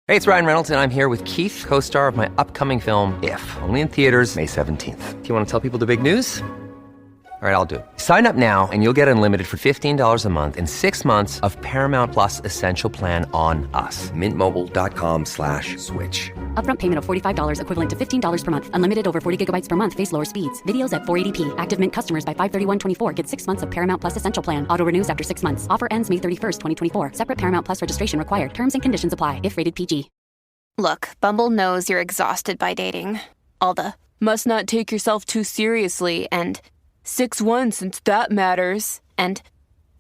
Hey, it's Ryan Reynolds, and I'm here with Keith, co-star of my upcoming film, If, only in theaters May 17th. Do you want to tell people the big news? All right, I'll do it. Sign up now and you'll get unlimited for $15 a month and 6 months of Paramount Plus Essential Plan on us. MintMobile.com/switch. Upfront payment of $45 equivalent to $15 per month. Unlimited over 40 gigabytes per month. Face lower speeds. Videos at 480p. Active Mint customers by 531.24 get 6 months of Paramount Plus Essential Plan. Auto renews after 6 months. Offer ends May 31st, 2024. Separate Paramount Plus registration required. Terms and conditions apply if rated PG. Look, Bumble knows you're exhausted by dating. All the, must not take yourself too seriously, and 6'1" since that matters. And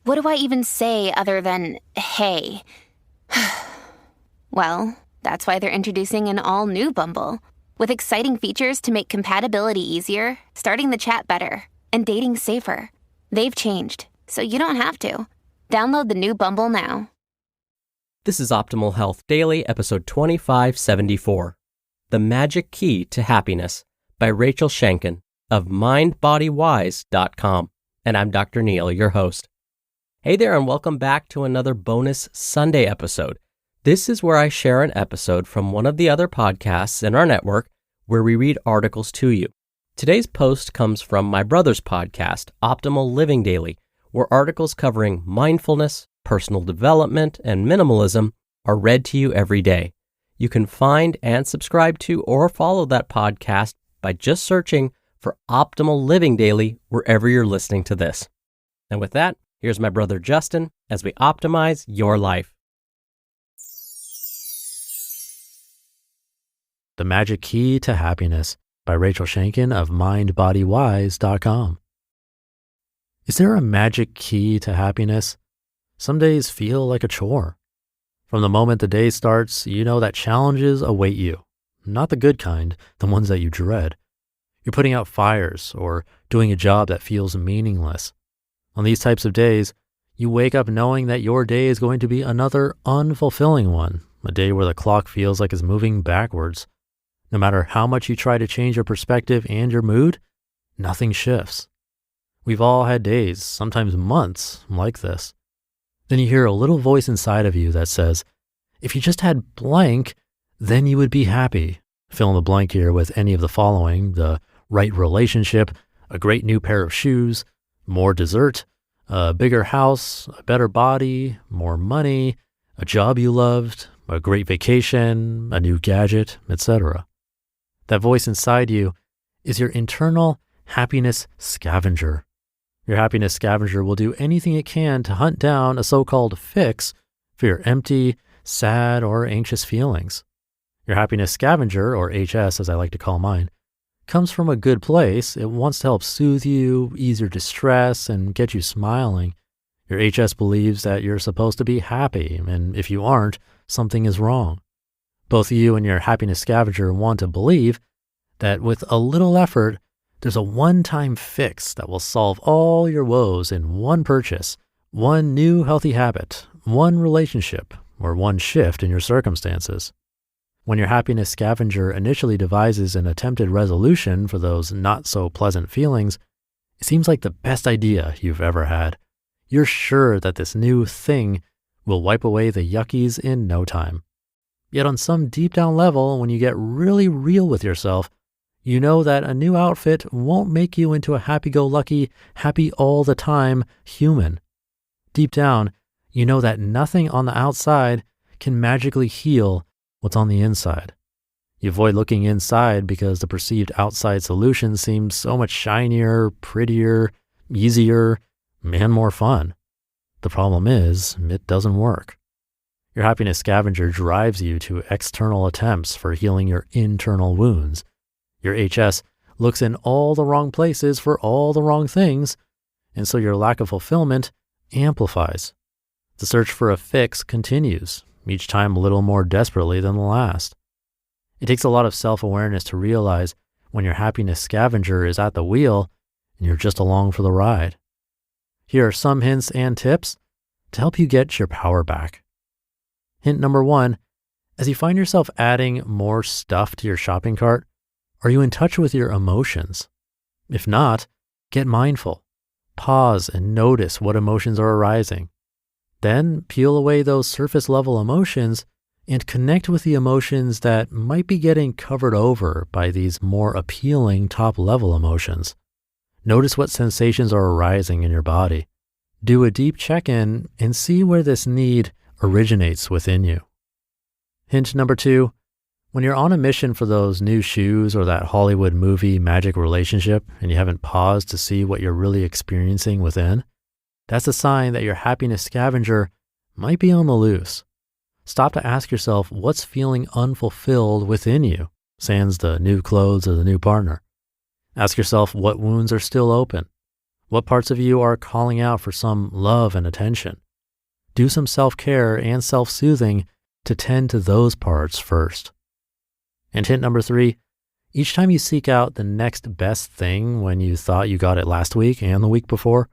what do I even say other than, hey? Well, that's why they're introducing an all-new Bumble, with exciting features to make compatibility easier, starting the chat better, and dating safer. They've changed, so you don't have to. Download the new Bumble now. This is Optimal Health Daily, episode 2574, The Magic Key to Happiness by Rachel Shanken of MindBodyWise.com. And I'm Dr. Neil, your host. Hey there, and welcome back to another bonus Sunday episode. This is where I share an episode from one of the other podcasts in our network where we read articles to you. Today's post comes from my brother's podcast, Optimal Living Daily, where articles covering mindfulness, personal development, and minimalism are read to you every day. You can find and subscribe to or follow that podcast by just searching for Optimal Living Daily wherever you're listening to this. And with that, here's my brother Justin as we optimize your life. The Magic Key to Happiness by Rachel Shanken of MindBodyWise.com. Is there a magic key to happiness? Some days feel like a chore. From the moment the day starts, you know that challenges await you. Not the good kind, the ones that you dread. You're putting out fires or doing a job that feels meaningless. On these types of days, you wake up knowing that your day is going to be another unfulfilling one, a day where the clock feels like it's moving backwards. No matter how much you try to change your perspective and your mood, nothing shifts. We've all had days, sometimes months, like this. Then you hear a little voice inside of you that says, if you just had blank, then you would be happy. Fill in the blank here with any of the following: the right relationship, a great new pair of shoes, more dessert, a bigger house, a better body, more money, a job you loved, a great vacation, a new gadget, etc. That voice inside you is your internal happiness scavenger. Your happiness scavenger will do anything it can to hunt down a so-called fix for your empty, sad, or anxious feelings. Your happiness scavenger, or HS as I like to call mine, comes from a good place. It wants to help soothe you, ease your distress, and get you smiling. Your HS believes that you're supposed to be happy, and if you aren't, something is wrong. Both you and your happiness scavenger want to believe that with a little effort, there's a one-time fix that will solve all your woes in one purchase, one new healthy habit, one relationship, or one shift in your circumstances. When your happiness scavenger initially devises an attempted resolution for those not-so-pleasant feelings, it seems like the best idea you've ever had. You're sure that this new thing will wipe away the yuckies in no time. Yet on some deep-down level, when you get really real with yourself, you know that a new outfit won't make you into a happy-go-lucky, happy-all-the-time human. Deep down, you know that nothing on the outside can magically heal what's on the inside. You avoid looking inside because the perceived outside solution seems so much shinier, prettier, easier, and more fun. The problem is, it doesn't work. Your happiness scavenger drives you to external attempts for healing your internal wounds. Your HS looks in all the wrong places for all the wrong things, and so your lack of fulfillment amplifies. The search for a fix continues, each time a little more desperately than the last. It takes a lot of self-awareness to realize when your happiness scavenger is at the wheel and you're just along for the ride. Here are some hints and tips to help you get your power back. Hint number 1, as you find yourself adding more stuff to your shopping cart, are you in touch with your emotions? If not, get mindful. Pause and notice what emotions are arising. Then peel away those surface level emotions and connect with the emotions that might be getting covered over by these more appealing top-level emotions. Notice what sensations are arising in your body. Do a deep check-in and see where this need originates within you. Hint number 2, when you're on a mission for those new shoes or that Hollywood movie magic relationship and you haven't paused to see what you're really experiencing within, that's a sign that your happiness scavenger might be on the loose. Stop to ask yourself what's feeling unfulfilled within you, sans the new clothes or the new partner. Ask yourself what wounds are still open. What parts of you are calling out for some love and attention? Do some self-care and self-soothing to tend to those parts first. And hint number 3, each time you seek out the next best thing when you thought you got it last week and the week before,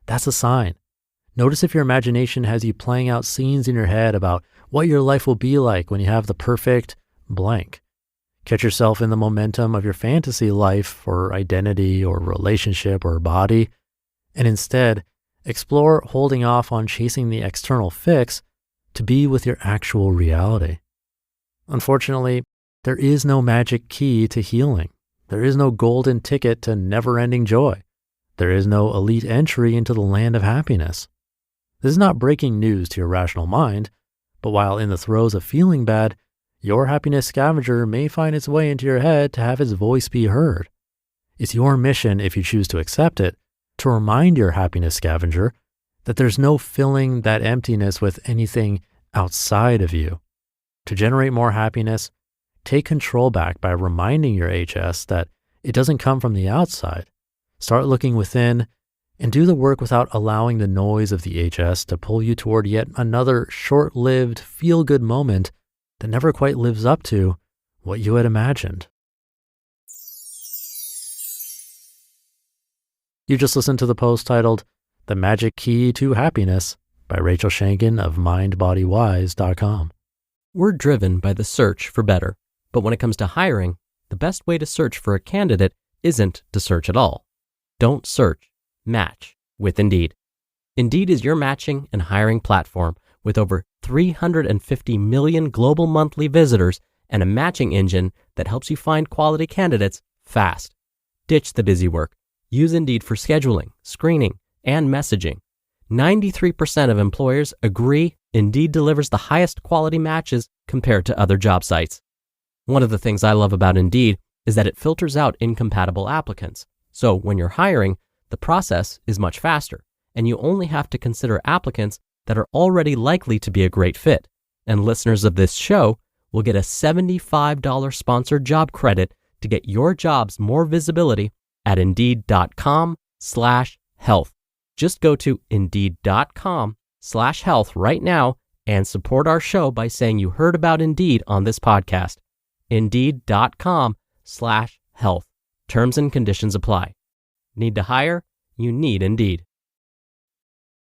that's a sign. Notice if your imagination has you playing out scenes in your head about what your life will be like when you have the perfect blank. Catch yourself in the momentum of your fantasy life or identity or relationship or body, and instead explore holding off on chasing the external fix to be with your actual reality. Unfortunately, there is no magic key to healing. There is no golden ticket to never-ending joy. There is no elite entry into the land of happiness. This is not breaking news to your rational mind, but while in the throes of feeling bad, your happiness scavenger may find its way into your head to have its voice be heard. It's your mission, if you choose to accept it, to remind your happiness scavenger that there's no filling that emptiness with anything outside of you. To generate more happiness, take control back by reminding your HS that it doesn't come from the outside. Start looking within and do the work without allowing the noise of the HS to pull you toward yet another short-lived feel-good moment that never quite lives up to what you had imagined. You just listened to the post titled The Magic Key to Happiness by Rachel Shanken of MindBodyWise.com. We're driven by the search for better, but when it comes to hiring, the best way to search for a candidate isn't to search at all. Don't search, match with Indeed. Indeed is your matching and hiring platform with over 350 million global monthly visitors and a matching engine that helps you find quality candidates fast. Ditch the busy work. Use Indeed for scheduling, screening, and messaging. 93% of employers agree Indeed delivers the highest quality matches compared to other job sites. One of the things I love about Indeed is that it filters out incompatible applicants. So when you're hiring, the process is much faster, and you only have to consider applicants that are already likely to be a great fit. And listeners of this show will get a $75 sponsored job credit to get your jobs more visibility at Indeed.com/health. Just go to Indeed.com/health right now and support our show by saying you heard about Indeed on this podcast. Indeed.com/health. Terms and conditions apply. Need to hire? You need Indeed.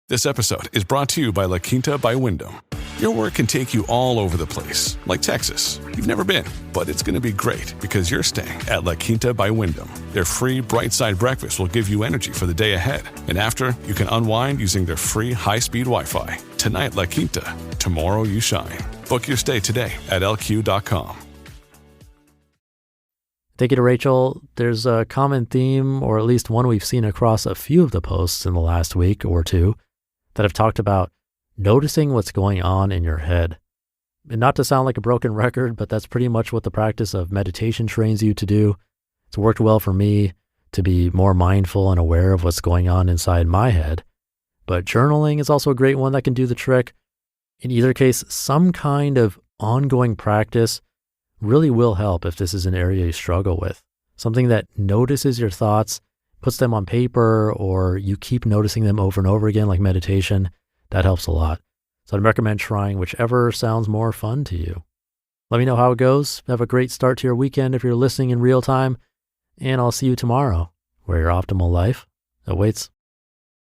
This episode is brought to you by La Quinta by Wyndham. Your work can take you all over the place, like Texas. You've never been, but it's going to be great because you're staying at La Quinta by Wyndham. Their free Bright Side breakfast will give you energy for the day ahead. And after, you can unwind using their free high-speed Wi-Fi. Tonight, La Quinta. Tomorrow, you shine. Book your stay today at LQ.com. Thank you to Rachel. There's a common theme, or at least one we've seen across a few of the posts in the last week or two, that have talked about noticing what's going on in your head. And not to sound like a broken record, but that's pretty much what the practice of meditation trains you to do. It's worked well for me to be more mindful and aware of what's going on inside my head. But journaling is also a great one that can do the trick. In either case, some kind of ongoing practice really will help if this is an area you struggle with. Something that notices your thoughts, puts them on paper, or you keep noticing them over and over again, like meditation. That helps a lot. So I'd recommend trying whichever sounds more fun to you. Let me know how it goes. Have a great start to your weekend if you're listening in real time. And I'll see you tomorrow, where your optimal life awaits.